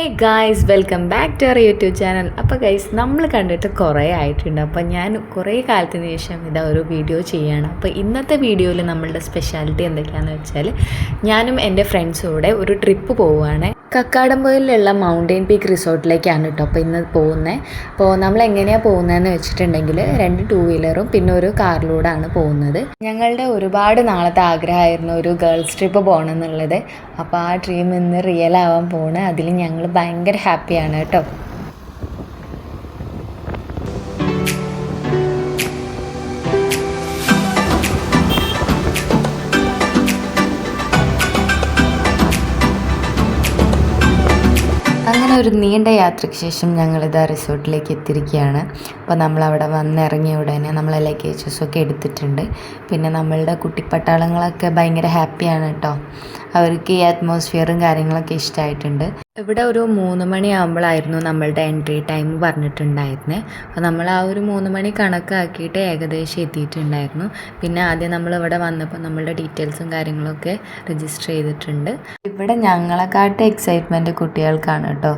Hi guys, welcome back to our YouTube channel. അപ്പോൾ guys, നമ്മൾ കണ്ടിട്ട് കുറേ ആയിട്ടുണ്ട്. അപ്പോൾ ഞാൻ കുറേ കാലത്തിന് ശേഷം ഇതാ ഒരു വീഡിയോ ചെയ്യുകയാണ്. അപ്പോൾ ഇന്നത്തെ വീഡിയോയിൽ നമ്മളുടെ സ്പെഷ്യാലിറ്റി എന്തൊക്കെയാണെന്ന് വെച്ചാൽ, ഞാനും എൻ്റെ ഫ്രണ്ട്സും കൂടെ ഒരു ട്രിപ്പ് പോവുകയാണ്. കക്കാടംപൊയിലുള്ള മൗണ്ടെയിൻ പീക്ക് റിസോർട്ടിലേക്കാണ് കേട്ടോ അപ്പോൾ ഇന്ന് പോകുന്നത്. അപ്പോൾ നമ്മൾ എങ്ങനെയാണ് പോകുന്നതെന്ന് വെച്ചിട്ടുണ്ടെങ്കിൽ 2 2 വീലറും പിന്നെ ഒരു കാറിലൂടെയാണ് പോകുന്നത്. ഞങ്ങളുടെ ഒരുപാട് നാളത്തെ ആഗ്രഹമായിരുന്നു ഒരു ഗേൾസ് ട്രിപ്പ് പോകണം എന്നുള്ളത്. അപ്പോൾ ആ ഡ്രീം ഇന്ന് റിയൽ ആവാൻ പോണ്. അതിൽ ഞങ്ങൾ ഭയങ്കര ഹാപ്പിയാണ് കേട്ടോ. അങ്ങനെ ഒരു നീണ്ട യാത്രയ്ക്ക് ശേഷം ഞങ്ങളിതാ റിസോർട്ടിലേക്ക് എത്തിയിരിക്കുകയാണ്. അപ്പോൾ നമ്മളവിടെ വന്നിറങ്ങിയ ഉടനെ നമ്മളെ ലഗേജസൊക്കെ എടുത്തിട്ടുണ്ട്. പിന്നെ നമ്മളുടെ കുട്ടിപ്പട്ടാളങ്ങളൊക്കെ ഭയങ്കര ഹാപ്പിയാണ് കേട്ടോ. അവർക്ക് ഈ അറ്റ്മോസ്ഫിയറും കാര്യങ്ങളൊക്കെ ഇഷ്ടമായിട്ടുണ്ട്. ഇവിടെ ഒരു 3 മണിയാകുമ്പോഴായിരുന്നു നമ്മളുടെ എൻട്രി ടൈം പറഞ്ഞിട്ടുണ്ടായിരുന്നത്. അപ്പോൾ നമ്മൾ ആ ഒരു 3 മണി കണക്കാക്കിയിട്ട് ഏകദേശം എത്തിയിട്ടുണ്ടായിരുന്നു. പിന്നെ ആദ്യം നമ്മളിവിടെ വന്നപ്പോൾ നമ്മളുടെ ഡീറ്റെയിൽസും കാര്യങ്ങളൊക്കെ രജിസ്റ്റർ ചെയ്തിട്ടുണ്ട്. ഇവിടെ ഞങ്ങളെക്കാട്ട് എക്സൈറ്റ്മെൻറ്റ് കുട്ടികൾക്കാണ് കേട്ടോ.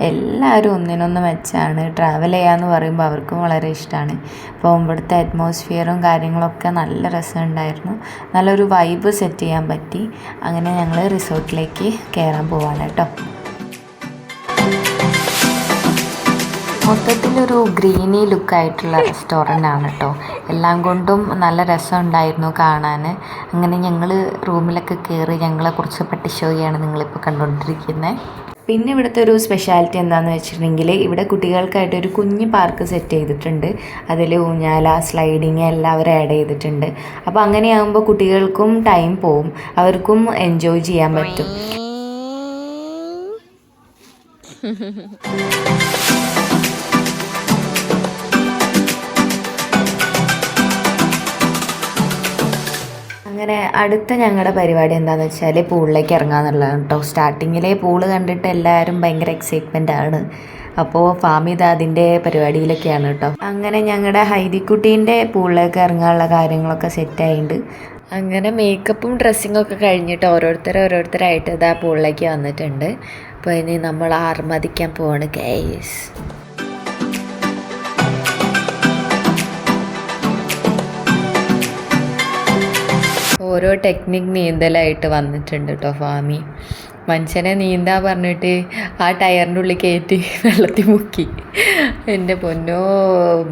എല്ലാവരും ഒന്നിനൊന്ന് വെച്ചാണ്. ട്രാവൽ ചെയ്യാന്ന് പറയുമ്പോൾ അവർക്കും വളരെ ഇഷ്ടമാണ്. അപ്പോൾ ഇവിടുത്തെ അറ്റ്മോസ്ഫിയറും കാര്യങ്ങളൊക്കെ നല്ല രസമുണ്ടായിരുന്നു. നല്ലൊരു വൈബ് സെറ്റ് ചെയ്യാൻ പറ്റി. അങ്ങനെ ഞങ്ങൾ റിസോർട്ടിലേക്ക് കയറാൻ പോവാണ് കേട്ടോ. മൊത്തത്തിലൊരു ഗ്രീനി ലുക്കായിട്ടുള്ള റെസ്റ്റോറൻ്റ് ആണ് കേട്ടോ. എല്ലാം കൊണ്ടും നല്ല രസമുണ്ടായിരുന്നു കാണാൻ. അങ്ങനെ ഞങ്ങൾ റൂമിലൊക്കെ കയറി ഞങ്ങളെക്കുറിച്ച് പട്ടിഷോയാണ് നിങ്ങളിപ്പോൾ കണ്ടുകൊണ്ടിരിക്കുന്നത്. പിന്നെ ഇവിടുത്തെ ഒരു സ്പെഷ്യാലിറ്റി എന്താണെന്ന് വെച്ചിട്ടുണ്ടെങ്കിൽ, ഇവിടെ കുട്ടികൾക്കായിട്ട് ഒരു കുഞ്ഞ് പാർക്ക് സെറ്റ് ചെയ്തിട്ടുണ്ട്. അതിൽ ഊഞ്ഞാല, സ്ലൈഡിങ് എല്ലാവരും ആഡ് ചെയ്തിട്ടുണ്ട്. അപ്പോൾ അങ്ങനെയാകുമ്പോൾ കുട്ടികൾക്കും ടൈം പോവും, അവർക്കും എൻജോയ് ചെയ്യാൻ പറ്റും. അങ്ങനെ അടുത്ത ഞങ്ങളുടെ പരിപാടി എന്താണെന്ന് വെച്ചാൽ പൂളിലേക്ക് ഇറങ്ങാന്നുള്ളതാണ് കേട്ടോ. സ്റ്റാർട്ടിങ്ങിലെ പൂള് കണ്ടിട്ട് എല്ലാവരും ഭയങ്കര എക്സൈറ്റ്മെൻ്റ് ആണ്. അപ്പോൾ ഫാമിദ അതിൻ്റെ പരിപാടിയിലൊക്കെയാണ് കേട്ടോ. അങ്ങനെ ഞങ്ങളുടെ ഹൈദിക്കുട്ടീൻ്റെ പൂളിലേക്ക് ഇറങ്ങാനുള്ള കാര്യങ്ങളൊക്കെ സെറ്റായിട്ടുണ്ട്. അങ്ങനെ മേക്കപ്പും ഡ്രസ്സിങ്ങൊക്കെ കഴിഞ്ഞിട്ട് ഓരോരുത്തരായിട്ട് ഇതാ പൂളിലേക്ക് വന്നിട്ടുണ്ട്. അപ്പോൾ ഇനി നമ്മൾ ആർമതിക്കാൻ പോവാണ് ഗൈസ്. ഓരോ ടെക്നിക് നീന്തലായിട്ട് വന്നിട്ടുണ്ട് കേട്ടോ ഫാമി. മനുഷ്യനെ നീന്താ പറഞ്ഞിട്ട് ആ ടയറിൻ്റെ ഉള്ളിൽ കയറ്റി വെള്ളത്തിൽ മുക്കി. എൻ്റെ പൊന്നോ,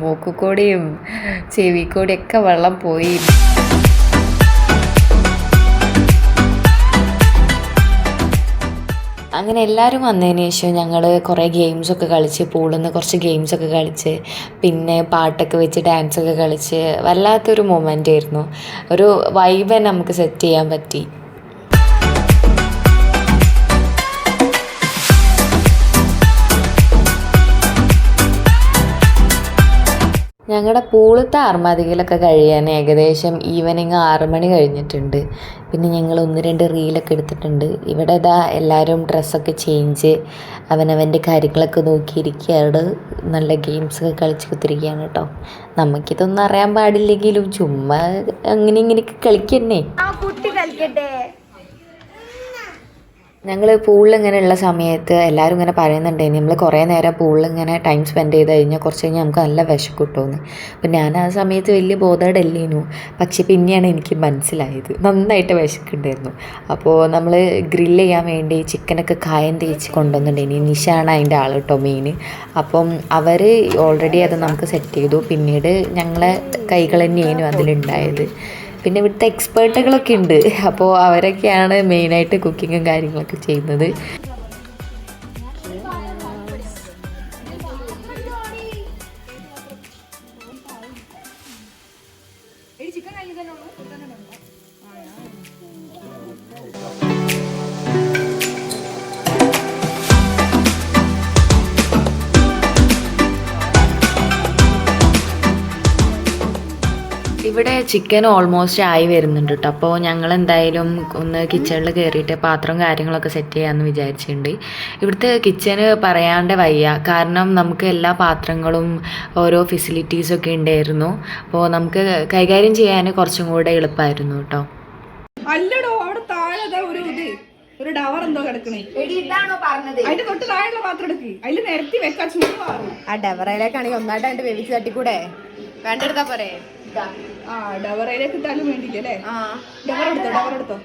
മൂക്കുകൂടിയും ചെവിക്കൂടിയൊക്കെ വെള്ളം പോയി. അങ്ങനെ എല്ലാവരും വന്നതിന് ശേഷം ഞങ്ങൾ കുറേ ഗെയിംസൊക്കെ കളിച്ച്, പൂളിൽ നിന്ന് കുറച്ച് ഗെയിംസൊക്കെ കളിച്ച്, പിന്നെ പാട്ടൊക്കെ വെച്ച് ഡാൻസൊക്കെ കളിച്ച് വല്ലാത്തൊരു മൊമെൻ്റ് ആയിരുന്നു. ഒരു വൈബ് നമുക്ക് സെറ്റ് ചെയ്യാൻ പറ്റി. ഞങ്ങളുടെ പൂളത്തെ ആർമാദികയിലൊക്കെ കഴിയാൻ ഏകദേശം ഈവനിങ് 6 മണി കഴിഞ്ഞിട്ടുണ്ട്. പിന്നെ ഞങ്ങൾ 1-2 റീലൊക്കെ എടുത്തിട്ടുണ്ട്. ഇവിടെ ഇതാ എല്ലാവരും ഡ്രസ്സൊക്കെ ചേഞ്ച് അവനവൻ്റെ കാര്യങ്ങളൊക്കെ നോക്കിയിരിക്കുകയാണ്. നല്ല ഗെയിംസൊക്കെ കളിച്ച് കുത്തിരിക്കുകയാണ് കേട്ടോ. നമുക്കിതൊന്നും അറിയാൻ പാടില്ലെങ്കിലും ചുമ്മാ അങ്ങനെ ഇങ്ങനെയൊക്കെ കളിക്കന്നെ. ഞങ്ങൾ പൂളിൽ ഇങ്ങനെയുള്ള സമയത്ത് എല്ലാവരും ഇങ്ങനെ പറയുന്നുണ്ടായിരുന്നു, നമ്മൾ കുറേ നേരം പൂളിൽ ഇങ്ങനെ ടൈം സ്പെൻഡ് ചെയ്ത് കഴിഞ്ഞാൽ കുറച്ച് കഴിഞ്ഞാൽ നമുക്ക് നല്ല വിശപ്പ് കിട്ടുമെന്ന്. അപ്പം ഞാൻ ആ സമയത്ത് വലിയ ബോധമല്ലേനു. പക്ഷെ പിന്നെയാണ് എനിക്ക് മനസ്സിലായത് നന്നായിട്ട് വിശക്കുണ്ടായിരുന്നു. അപ്പോൾ നമ്മൾ ഗ്രില്ല് ചെയ്യാൻ വേണ്ടി ചിക്കനൊക്കെ കായം തേച്ച് കൊണ്ടുവന്നിട്ടുണ്ടായിരുന്നു. നിഷാണ് അതിൻ്റെ ആൾ കേട്ടോ മെയിൻ. അപ്പം അവർ ഓൾറെഡി അത് നമുക്ക് സെറ്റ് ചെയ്തു. പിന്നീട് ഞങ്ങളെ കൈകൾ തന്നെയായിരുന്നു അതിലുണ്ടായത്. പിന്നെ ഇവിടുത്തെ എക്സ്പേർട്ടുകളൊക്കെ ഉണ്ട്. അപ്പോൾ അവരൊക്കെയാണ് മെയിനായിട്ട് കുക്കിങ്ങും കാര്യങ്ങളൊക്കെ ചെയ്യുന്നത്. ഇവിടെ ചിക്കൻ ഓൾമോസ്റ്റ് ആയി വരുന്നുണ്ട് കേട്ടോ. അപ്പോൾ ഞങ്ങൾ എന്തായാലും ഒന്ന് കിച്ചണിൽ കയറിയിട്ട് പാത്രം കാര്യങ്ങളൊക്കെ സെറ്റ് ചെയ്യാമെന്ന് വിചാരിച്ചിട്ടുണ്ട്. ഇവിടുത്തെ കിച്ചന് പറയാണ്ട് വയ്യ. കാരണം നമുക്ക് എല്ലാ പാത്രങ്ങളും ഓരോ ഫെസിലിറ്റീസൊക്കെ ഉണ്ടായിരുന്നു. അപ്പോൾ നമുക്ക് കൈകാര്യം ചെയ്യാൻ കുറച്ചും കൂടെ എളുപ്പമായിരുന്നു കേട്ടോ. അല്ലടോ, അവിടെ താഴെ ഒരു ഇത് ഒരു ഡവർ എന്തോ കിടക്കണേ. അതിന്റെ തൊട്ട് താഴെയുള്ള പാത്രം എടുക്ക്. അതില് നിരത്തി വെക്കാ, ചൂട് മാറും. ആ ഡവറയിലേക്കാണെങ്കിൽ ഒന്നായിട്ട് അതിന്റെ വേവിച്ച് തട്ടിക്കൂടെ വേണ്ടെടുത്താ പോരെ. ആ ഡവറയിലേക്ക് ഇട്ടാലും വേണ്ടിക്കല്ലേ. ഡവർ എടുത്തോ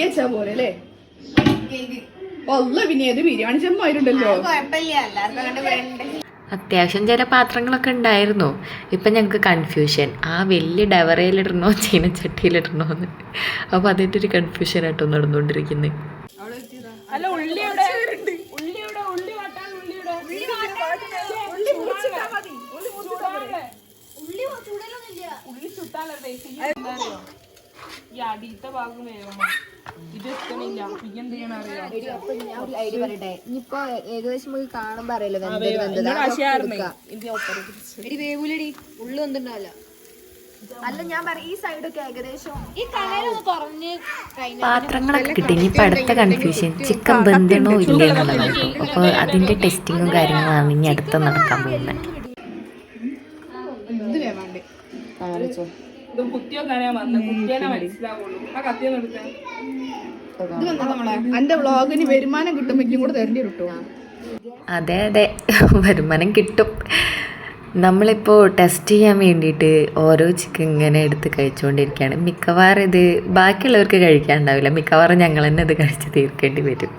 വെച്ചാ പോലെ അല്ലേ. ഒല്ല പിന്നെ ഏത് ബിരിയാണി ചെമ്മായിട്ടുണ്ടല്ലോ. അത്യാവശ്യം ചില പാത്രങ്ങളൊക്കെ ഉണ്ടായിരുന്നു. ഇപ്പം ഞങ്ങൾക്ക് കൺഫ്യൂഷൻ, ആ വലിയ ഡവറയിലിടണോ ചീനച്ചട്ടിയിലിടണോ എന്ന്. അപ്പോൾ അതിൻ്റെ ഒരു കൺഫ്യൂഷനായിട്ടോ നടന്നുകൊണ്ടിരിക്കുന്നത്. ഈ അടിയത്തെ ഭാഗം വേണം. ഇത് എത്തണില്ല. പിന്നെ എന്ത് ചെയ്യണം അറിയാം. ഇനിയിപ്പോ ഏകദേശം നമുക്ക് കാണുമ്പോ അറിയാലോ വേവൂലടി ഉള്ളു ഒന്നുണ്ടാവില്ല. അല്ല ഞാൻ പറയാം, ഈ സൈഡൊക്കെ ഏകദേശം ഈ കടയിലൊന്ന് കുറഞ്ഞ് പാത്രങ്ങളൊക്കെ കിട്ടി. ഇനിയിപ്പോ അടുത്ത കൺഫ്യൂഷൻ ചിക്കൻ ബന്ധണോ ഇല്ലേ എന്നുള്ളതാണ്. അപ്പോൾ അതിന്റെ ടെസ്റ്റിങ്ങും കാര്യങ്ങളാണ് ഇനി അടുത്ത നടക്കാൻ പോകുന്നത്. എന്ത് വേണ്ടേ ഇത് കുത്തിയൊക്കെ കുത്തിയാലേ മനസ്സിലാവുള്ളൂ. ആ കത്തിയൊന്നും എടുക്കാൻ എന്റെ വ്ളോഗിന് വരുമാനം കിട്ടുമ്പോഴേക്കും കൂടെ തരേണ്ടി കിട്ടും. അതെ വരുമാനം കിട്ടും. നമ്മളിപ്പോൾ ടെസ്റ്റ് ചെയ്യാൻ വേണ്ടിയിട്ട് ഓരോ ചിക്കൻ ഇങ്ങനെ എടുത്ത് കഴിച്ചുകൊണ്ടിരിക്കുകയാണ്. മിക്കവാറും ഇത് ബാക്കിയുള്ളവർക്ക് കഴിക്കാനുണ്ടാവില്ല. മിക്കവാറും ഞങ്ങൾ തന്നെ ഇത് കഴിച്ച് തീർക്കേണ്ടി വരും.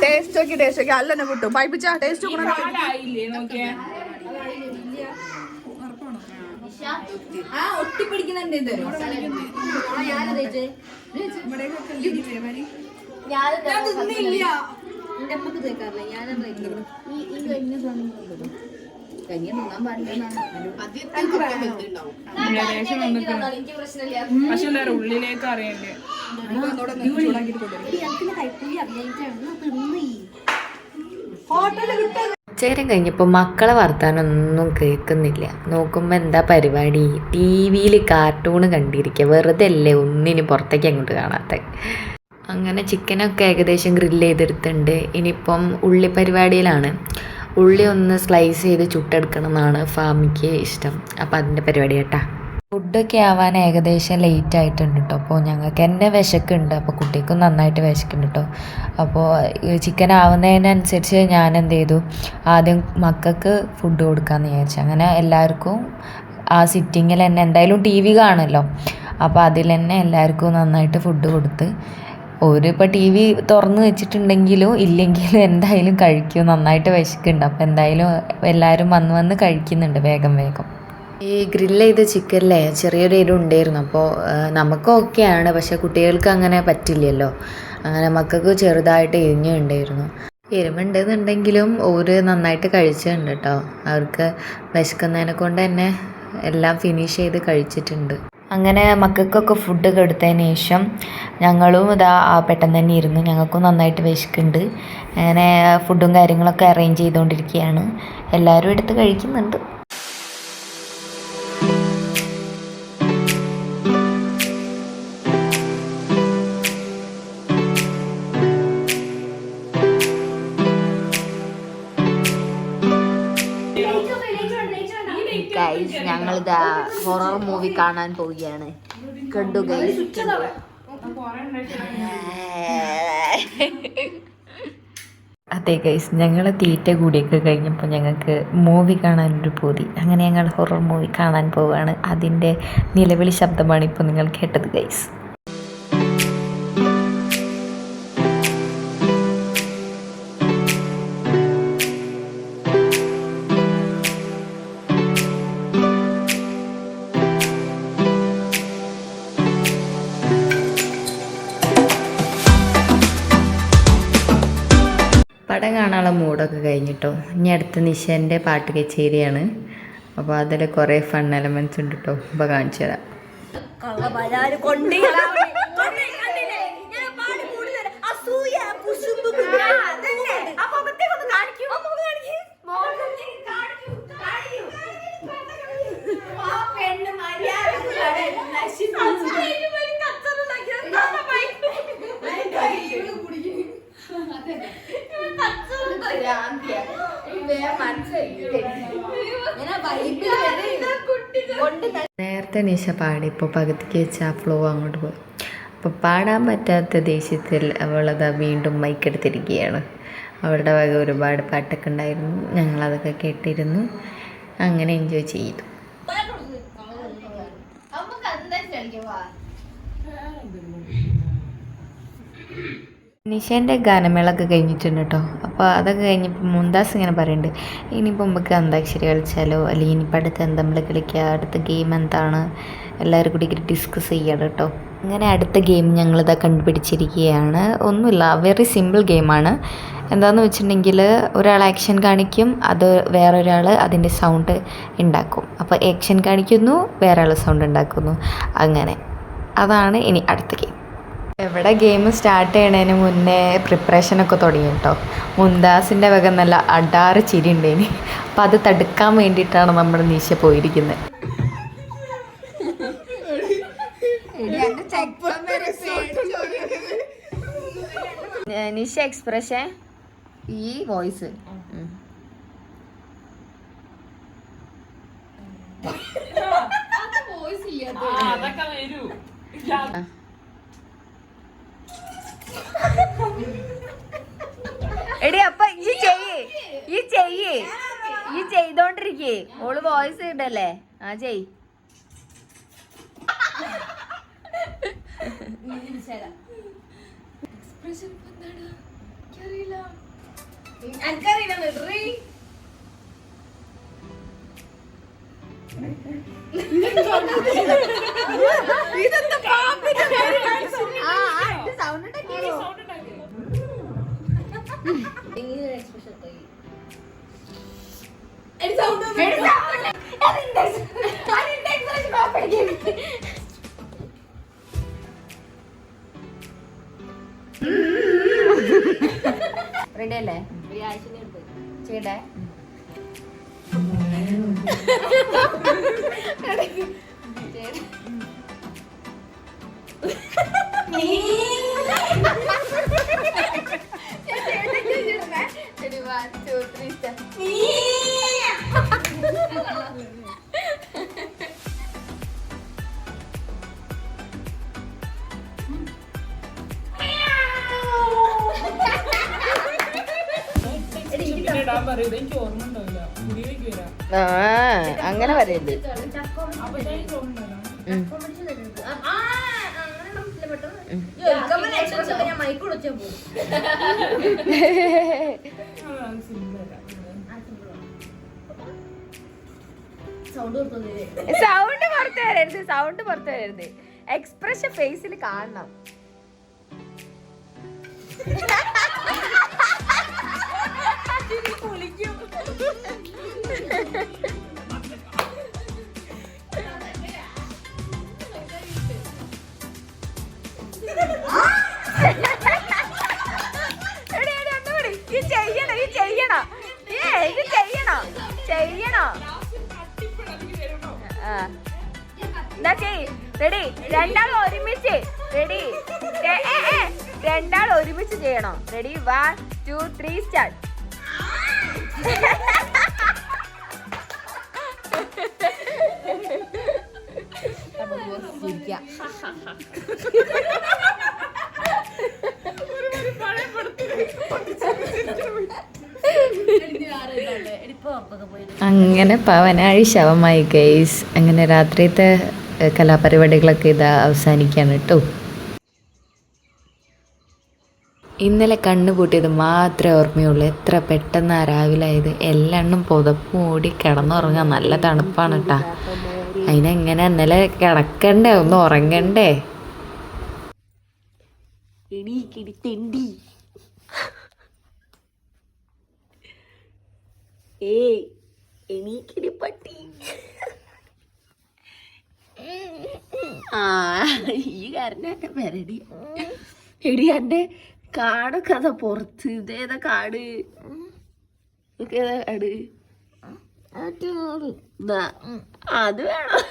ടേസ്റ്റ് നോക്കി അല്ലെന്നെ കിട്ടും. പൈപ്പിച്ചാ ടേസ്റ്റ് ഒട്ടിപ്പിടിക്കുന്നുണ്ട്. ഇത് പക്ഷെ എന്താ ഉള്ളിലേക്ക് അറിയണ്ടേ. ചേരം കഴിഞ്ഞപ്പോൾ മക്കളെ വർത്താനൊന്നും കേൾക്കുന്നില്ല. നോക്കുമ്പോൾ എന്താ പരിപാടി, ടി വിയിൽ കാർട്ടൂണ് കണ്ടിരിക്കുക. വെറുതെ അല്ലേ ഒന്നിന് പുറത്തേക്ക് അങ്ങോട്ട് കാണാത്ത. അങ്ങനെ ചിക്കനൊക്കെ ഏകദേശം ഗ്രില്ല് ചെയ്തെടുത്തിട്ടുണ്ട്. ഇനിയിപ്പം ഉള്ളി പരിപാടിയിലാണ്. ഉള്ളി ഒന്ന് സ്ലൈസ് ചെയ്ത് ചുട്ടെടുക്കണം എന്നാണ് ഫാമിക്ക് ഇഷ്ടം. അപ്പോൾ അതിൻ്റെ പരിപാടി കേട്ടാ. ഫുഡൊക്കെ ആവാൻ ഏകദേശം ലേറ്റ് ആയിട്ടുണ്ട് കേട്ടോ. അപ്പോൾ ഞങ്ങൾക്ക് തന്നെ വിശക്കുണ്ട്. അപ്പോൾ കുട്ടിക്കും നന്നായിട്ട് വിശക്കുന്നുണ്ട് കേട്ടോ. അപ്പോൾ ചിക്കൻ ആവുന്നതിനനുസരിച്ച് ഞാൻ എന്ത് ചെയ്തു, ആദ്യം മക്കൾക്ക് ഫുഡ് കൊടുക്കാമെന്ന് വിചാരിച്ചു. അങ്ങനെ എല്ലാവർക്കും ആ സിറ്റിങ്ങിൽ തന്നെ എന്തായാലും ടി വി കാണുമല്ലോ. അപ്പോൾ അതിൽ തന്നെ എല്ലാവർക്കും നന്നായിട്ട് ഫുഡ് കൊടുത്ത്, ഓരിപ്പോൾ ടി വി തുറന്ന് വെച്ചിട്ടുണ്ടെങ്കിലും ഇല്ലെങ്കിലും എന്തായാലും കഴിക്കും. നന്നായിട്ട് വിശക്കുന്നുണ്ട്. അപ്പോൾ എന്തായാലും എല്ലാവരും വന്ന് കഴിക്കുന്നുണ്ട് വേഗം. ഈ ഗ്രില്ല് ചെയ്ത ചിക്കനിലെ ചെറിയൊരു എരിവ് ഉണ്ടായിരുന്നു. അപ്പോൾ നമുക്ക് ഓക്കെയാണ്, പക്ഷേ കുട്ടികൾക്ക് അങ്ങനെ പറ്റില്ലല്ലോ. അങ്ങനെ മക്കൾക്ക് ചെറുതായിട്ട് എരിഞ്ഞുണ്ടായിരുന്നു. എരിവുണ്ടെന്നുണ്ടെങ്കിലും ഓര് നന്നായിട്ട് കഴിച്ചിട്ടുണ്ട് കേട്ടോ. അവർക്ക് വിശക്കുന്നതിനെ കൊണ്ട് തന്നെ എല്ലാം ഫിനിഷ് ചെയ്ത് കഴിച്ചിട്ടുണ്ട്. അങ്ങനെ മക്കൾക്കൊക്കെ ഫുഡ് കൊടുത്തതിന് ശേഷം ഞങ്ങളും ഇതാ പെട്ടെന്ന് തന്നെ ഇരുന്നു. ഞങ്ങൾക്കും നന്നായിട്ട് വിശക്കുന്നുണ്ട്. അങ്ങനെ ഫുഡും കാര്യങ്ങളൊക്കെ അറേഞ്ച് ചെയ്തുകൊണ്ടിരിക്കുകയാണ്. എല്ലാവരും എടുത്ത് കഴിക്കുന്നുണ്ട്. ഗൈസ്, ഞങ്ങളിതാ ഹൊറർ മൂവി കാണാൻ പോവുകയാണ്. കണ്ടു ഗൈസ്, അതെ ഗൈസ്, ഞങ്ങൾ തീറ്റ കൂടിയൊക്കെ കഴിഞ്ഞപ്പോൾ ഞങ്ങൾക്ക് മൂവി കാണാനൊരു പൂതി. അങ്ങനെ ഞങ്ങൾ ഹൊറർ മൂവി കാണാൻ പോവുകയാണ്. അതിൻ്റെ നിലവിളി ശബ്ദമാണ് ഇപ്പോൾ നിങ്ങൾ കേട്ടത് ഗൈസ്. പടം കാണാനുള്ള മൂഡൊക്കെ കഴിഞ്ഞിട്ടോ. ഇനി അടുത്ത നിഷേൻ്റെ പാട്ട് കച്ചേരിയാണ്. അപ്പോൾ അതിൽ കുറേ ഫൺ എലമെൻറ്റ്സ് ഉണ്ട് കേട്ടോ. ഇപ്പോൾ കാണിച്ചു തരാം. നേരത്തെ നിശ പാടി ഇപ്പോൾ പകുതിക്ക് വെച്ച് ആ ഫ്ലോ അങ്ങോട്ട് പോകും. അപ്പോൾ പാടാൻ പറ്റാത്ത ദേഷ്യത്തിൽ അവളത് വീണ്ടും മൈക്കെടുത്തിരിക്കുകയാണ്. അവളുടെ വക ഒരുപാട് പാട്ടൊക്കെ ഉണ്ടായിരുന്നു, ഞങ്ങളതൊക്കെ കേട്ടിരുന്നു, അങ്ങനെ എൻജോയ് ചെയ്തു. നിഷേൻ്റെ ഗാനമേളൊക്കെ കഴിഞ്ഞിട്ടുണ്ട് കേട്ടോ. അപ്പോൾ അതൊക്കെ കഴിഞ്ഞപ്പോൾ മുന്താസ് ഇങ്ങനെ പറയുന്നുണ്ട്, ഇനിയിപ്പോൾ നമുക്ക് അന്താക്ഷരി കളിച്ചാലോ, അല്ലെങ്കിൽ ഇനിയിപ്പോൾ അടുത്ത് എന്താ നമ്മൾ കളിക്കുക, അടുത്ത ഗെയിം എന്താണ്, എല്ലാവരും കൂടി ഡിസ്കസ് ചെയ്യണം കേട്ടോ. അങ്ങനെ അടുത്ത ഗെയിം ഞങ്ങളിതാ കണ്ടുപിടിച്ചിരിക്കുകയാണ്. ഒന്നുമില്ല, വെരി സിമ്പിൾ ഗെയിമാണ്. എന്താണെന്ന് വെച്ചിട്ടുണ്ടെങ്കിൽ ഒരാൾ ആക്ഷൻ കാണിക്കും, അത് വേറൊരാൾ അതിൻ്റെ സൗണ്ട് ഉണ്ടാക്കും. അപ്പോൾ ആക്ഷൻ കാണിക്കുന്നു, വേറെ ആൾ സൗണ്ട് ഉണ്ടാക്കുന്നു, അങ്ങനെ. അതാണ് ഇനി അടുത്ത ഗെയിം. എവിടെ ഗെയിം സ്റ്റാർട്ട് ചെയ്യണതിന് മുന്നേ പ്രിപ്പറേഷനൊക്കെ തുടങ്ങി കേട്ടോ. മുന്താസിൻ്റെ വക നല്ല അടാറ് ചിരി ഉണ്ടേനി. അപ്പം അത് തടുക്കാൻ വേണ്ടിയിട്ടാണ് നമ്മുടെ നിശ പോയിരിക്കുന്നത്. നിശ എക്സ്പ്രഷൻ, ഈ വോയിസ് എടി. അപ്പൊ ഈ ചെയ്തോണ്ടിരിക്കേ, ഓള് വോയിസ് ഇടല്ലേ. ആ ചെയ്. റെഡി അല്ലേ? ചെയ്യട്ടെ. അങ്ങനെ പറയല്ലേ. സൗണ്ട് പുറത്തു വരരുത്. എക്സ്പ്രഷൻ ഫേസിൽ കാണണം. റെഡി? രണ്ടാളും ഒരുമിച്ച് ചെയ്യണോ? റെഡി? 1 2 3 സ്റ്റാർട്ട്. അങ്ങനെ പവനാഴി ശവമായി ഗൈസ്. അങ്ങനെ രാത്രിയത്തെ കലാപരിപാടികളൊക്കെ ഇതാ അവസാനിക്കുകയാണ് കേട്ടോ. ഇന്നലെ കണ്ണുപൂട്ടിയത് മാത്രമേ ഓർമ്മയുള്ളൂ. എത്ര പെട്ടെന്ന് രാവിലെ ആയത്. എല്ലെണ്ണം പുതപ്പ് മൂടി കിടന്നുറങ്ങാൻ നല്ല തണുപ്പാണ് കേട്ടാ. അതിനെങ്ങനെ ഇന്നലെ കിടക്കണ്ടേ, ഒന്ന് ഉറങ്ങണ്ടേ. എണീക്കിടി പട്ടി. ഈ കാരനൊക്കെ പെരടി എടി. എൻ്റെ കാടൊക്കെ അതാ പുറത്ത്. ഇതേതാ കാട്? ഏതാ കാട്? അത് വേണം.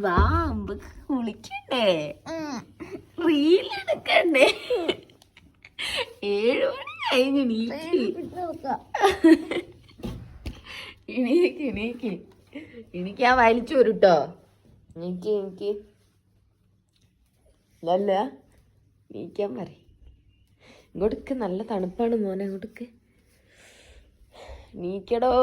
വാ, കുളിക്കണ്ടേ, റീലെടുക്കണ്ടേ. 7 മണി കഴിഞ്ഞ് എണീക്ക് ഞാൻ വലിച്ചു വരൂട്ടോ. എനിക്ക് നല്ല നീക്കാൻ പറ. ഇങ്ങോട്ടേക്ക് നല്ല തണുപ്പാണ് മോനെ, ഇങ്ങോട്ടേക്ക് നീക്കടോ.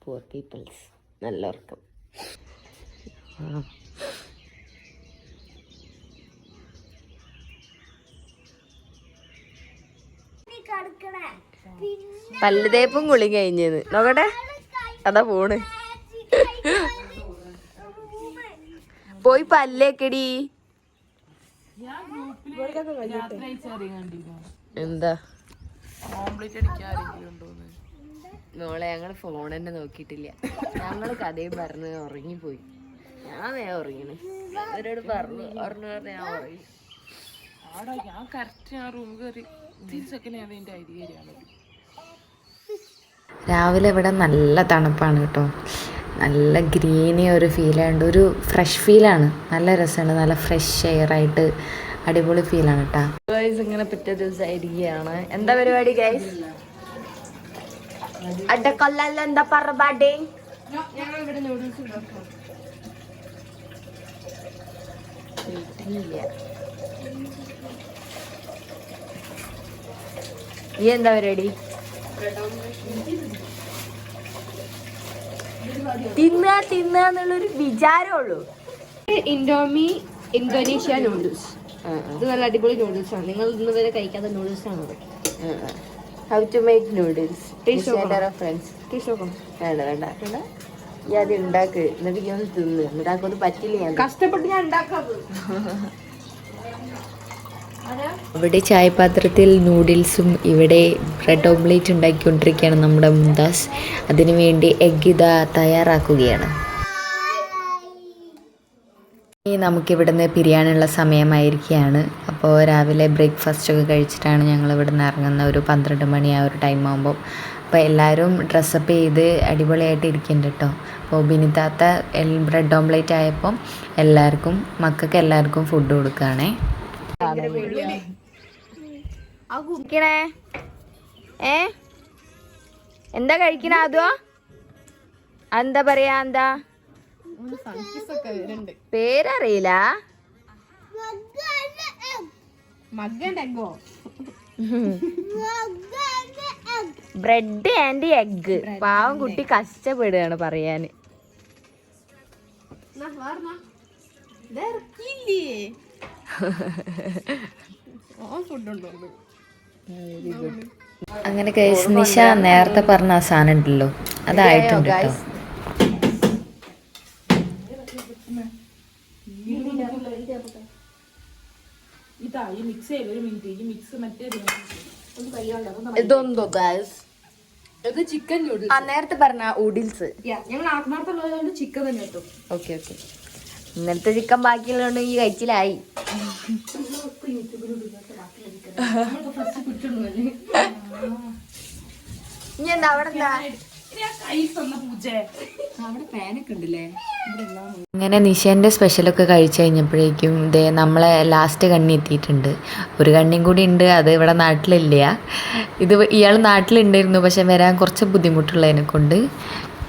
പൂർ പീപ്പിൾസ്. നല്ല ഉറക്കം. പല്ല് തേപ്പും കുളി കഴിഞ്ഞത് നോക്കട്ടെ. അതാ പോണ്. പോയി പല്ലേക്കടി. എന്താ മോളെ, ഞങ്ങള് ഫോൺ തന്നെ നോക്കിയിട്ടില്ല. ഞങ്ങള് കഥയും പറഞ്ഞ് ഉറങ്ങിപ്പോയി. ഞാൻ വേഗം ഉറങ്ങിണ്. അവരോട് പറഞ്ഞു ഞാൻ ഉറങ്ങി. ഞാൻ കറക്റ്റ് ആ റൂം കയറി രാവിലെ ഇവിടെ നല്ല തണുപ്പാണ് കേട്ടോ. നല്ല ഗ്രീനി ഒരു ഫീലുണ്ട്, ഒരു ഫ്രഷ് ഫീലാണ്. നല്ല രസമാണ്, നല്ല ഫ്രഷ് എയർ ആയിട്ട് അടിപൊളി ഫീലാണ് കേട്ടോ. ഗൈസ് ഇങ്ങനെ പിറ്റേ ദിവസമായിരിക്കുകയാണ്. എന്താ പരിപാടി ഗൈസ്? അടക്കൊല്ലല്ലോ, എന്താ പരിപാടി? ഈ എന്താ പരിപാടി? തിന്നുള്ളൊരു വിചാരമുള്ളൂ. Indomie Indonesia noodles. ഇത് നല്ല അടിപൊളി നൂഡിൽസ് ആണ്. നിങ്ങൾ ഇന്ന് വരെ കഴിക്കാത്ത നൂഡിൽസ് ആണ്. How to make noodles. വേണ്ട ഈ അത് ഉണ്ടാക്ക്, എന്നിട്ട് ഞാൻ തിന്ന്. എന്നിട്ട് ആക്കൊന്നും പറ്റില്ല. ഞാൻ കഷ്ടപ്പെട്ട് ഞാൻ ഉണ്ടാക്കാത്. ഇവിടെ ചായപാത്രത്തിൽ നൂഡിൽസും ഇവിടെ ബ്രെഡ് ഓംലേറ്റ് ഉണ്ടാക്കിക്കൊണ്ടിരിക്കുകയാണ് നമ്മുടെ മുംതാസ്. അതിനു വേണ്ടി എഗ് ഇതാ തയ്യാറാക്കുകയാണ്. ഇനി നമുക്കിവിടുന്ന് പിരിയാനുള്ള സമയമായിരിക്കുകയാണ്. അപ്പോൾ രാവിലെ ബ്രേക്ക്ഫാസ്റ്റൊക്കെ കഴിച്ചിട്ടാണ് ഞങ്ങൾ ഇവിടുന്ന് ഇറങ്ങുന്ന ഒരു 12 മണി ആ ഒരു ടൈം ആകുമ്പോൾ. അപ്പോൾ എല്ലാവരും ഡ്രസ്സപ്പ് ചെയ്ത് അടിപൊളിയായിട്ട് ഇരിക്കുന്നുണ്ട് കേട്ടോ. അപ്പോൾ ബിനിതാത്ത ബ്രെഡ് ഓംലേറ്റ് ആയപ്പോൾ മക്കൾക്ക് എല്ലാവർക്കും ഫുഡ് കൊടുക്കുകയാണേ. എന്താ കഴിക്കണ? അതോ എന്താ പറയാ? എന്താ പേരറിയില്ല. Bread and egg. പാവം കുട്ടി കഷ്ടപ്പെടുകയാണ് പറയാന്. അങ്ങനെ നിഷ നേരത്തെ പറഞ്ഞ ആ സാധനം ഉണ്ടല്ലോ, അതായിട്ടുണ്ട് കേട്ടോ. ഇതൊന്തോ ഗൈസ്, ഇത് ചിക്കൻ നൂഡിൽസ്. നേരത്തെ പറഞ്ഞ നൂഡിൽസ് ഞങ്ങൾ ആത്മാർത്ഥമുള്ളതുകൊണ്ട് ചിക്കൻ തന്നെ കിട്ടും. ഓക്കെ. ഇന്നലത്തെ ചിക്കൻ ബാക്കിയുള്ളതുകൊണ്ട് ഈ കഴിച്ചിലായി. ഇനി എന്താ അവിടെ എന്താ? അങ്ങനെ നിഷേന്റെ സ്പെഷ്യലൊക്കെ കഴിച്ചു കഴിഞ്ഞപ്പോഴേക്കും ഇതേ നമ്മളെ ലാസ്റ്റ് കണ്ണി എത്തിയിട്ടുണ്ട്. ഒരു കണ്ണിയും കൂടി ഉണ്ട്, അത് ഇവിടെ നാട്ടിലില്ല. ഇത് ഇയാൾ നാട്ടിലുണ്ടായിരുന്നു, പക്ഷെ വരാൻ കുറച്ച് ബുദ്ധിമുട്ടുള്ളതിനെ കൊണ്ട്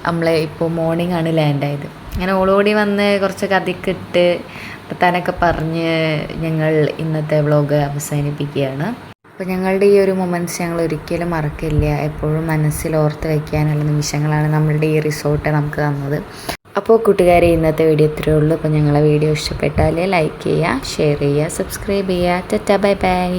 നമ്മളെ ഇപ്പോൾ മോർണിംഗ് ആണ് ലാൻഡായത്. അങ്ങനെ ഓളോടി വന്ന് കുറച്ച് കഥയൊക്കെ ഇട്ട് താനൊക്കെ പറഞ്ഞ് ഞങ്ങൾ ഇന്നത്തെ വ്ളോഗ് അവസാനിപ്പിക്കുകയാണ്. അപ്പോൾ ഞങ്ങളുടെ ഈ ഒരു മൊമെൻറ്റ്സ് ഞങ്ങൾ ഒരിക്കലും മറക്കില്ല. എപ്പോഴും മനസ്സിൽ ഓർത്ത് വയ്ക്കാനുള്ള നിമിഷങ്ങളാണ് നമ്മളുടെ ഈ റിസോർട്ട് നമുക്ക് തന്നത്. അപ്പോൾ കൂട്ടുകാരെ, ഇന്നത്തെ വീഡിയോ ഇത്രയേ ഉള്ളൂ. അപ്പോൾ ഞങ്ങളെ വീഡിയോ ഇഷ്ടപ്പെട്ടാൽ ലൈക്ക് ചെയ്യുക, ഷെയർ ചെയ്യുക, സബ്സ്ക്രൈബ് ചെയ്യുക. Tata, bye bye.